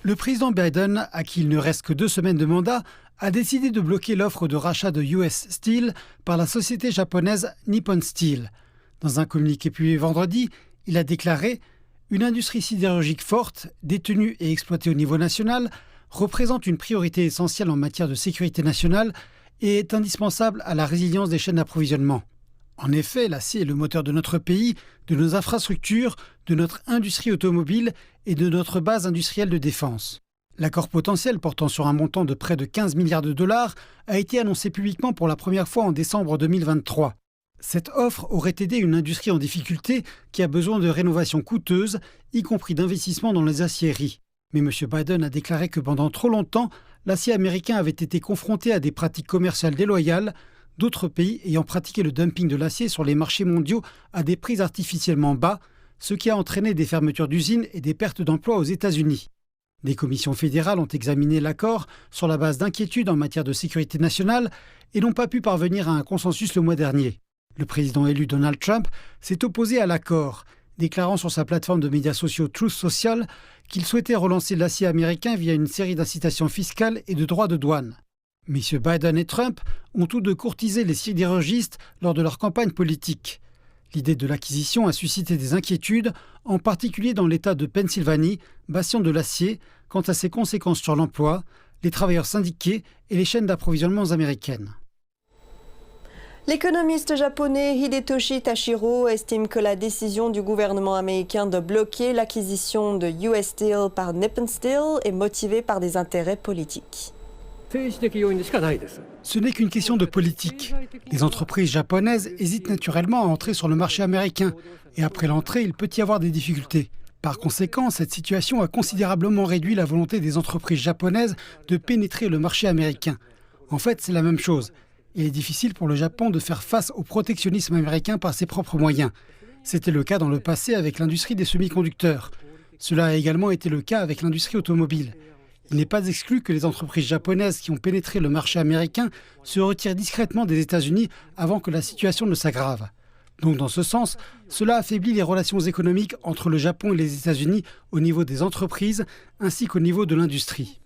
Le président Biden, à qui il ne reste que 2 semaines de mandat, a décidé de bloquer l'offre de rachat de US Steel par la société japonaise Nippon Steel. Dans un communiqué publié vendredi, il a déclaré « Une industrie sidérurgique forte, détenue et exploitée au niveau national, représente une priorité essentielle en matière de sécurité nationale et est indispensable à la résilience des chaînes d'approvisionnement. En effet, l'acier est le moteur de notre pays, de nos infrastructures, de notre industrie automobile et de notre base industrielle de défense. » L'accord potentiel portant sur un montant de près de 15 milliards de dollars a été annoncé publiquement pour la première fois en décembre 2023. Cette offre aurait aidé une industrie en difficulté qui a besoin de rénovations coûteuses, y compris d'investissements dans les aciéries. Mais M. Biden a déclaré que pendant trop longtemps, l'acier américain avait été confronté à des pratiques commerciales déloyales, d'autres pays ayant pratiqué le dumping de l'acier sur les marchés mondiaux à des prix artificiellement bas, ce qui a entraîné des fermetures d'usines et des pertes d'emplois aux États-Unis. Des commissions fédérales ont examiné l'accord sur la base d'inquiétudes en matière de sécurité nationale et n'ont pas pu parvenir à un consensus le mois dernier. Le président élu Donald Trump s'est opposé à l'accord, déclarant sur sa plateforme de médias sociaux Truth Social qu'il souhaitait relancer l'acier américain via une série d'incitations fiscales et de droits de douane. Messieurs Biden et Trump ont tous deux courtisé les sidérurgistes lors de leur campagne politique. L'idée de l'acquisition a suscité des inquiétudes, en particulier dans l'État de Pennsylvanie, bastion de l'acier, quant à ses conséquences sur l'emploi, les travailleurs syndiqués et les chaînes d'approvisionnement américaines. L'économiste japonais Hidetoshi Tashiro estime que la décision du gouvernement américain de bloquer l'acquisition de US Steel par Nippon Steel est motivée par des intérêts politiques. Ce n'est qu'une question de politique. Les entreprises japonaises hésitent naturellement à entrer sur le marché américain et après l'entrée, il peut y avoir des difficultés. Par conséquent, cette situation a considérablement réduit la volonté des entreprises japonaises de pénétrer le marché américain. En fait, c'est la même chose. Il est difficile pour le Japon de faire face au protectionnisme américain par ses propres moyens. C'était le cas dans le passé avec l'industrie des semi-conducteurs. Cela a également été le cas avec l'industrie automobile. Il n'est pas exclu que les entreprises japonaises qui ont pénétré le marché américain se retirent discrètement des États-Unis avant que la situation ne s'aggrave. Donc dans ce sens, cela affaiblit les relations économiques entre le Japon et les États-Unis au niveau des entreprises ainsi qu'au niveau de l'industrie.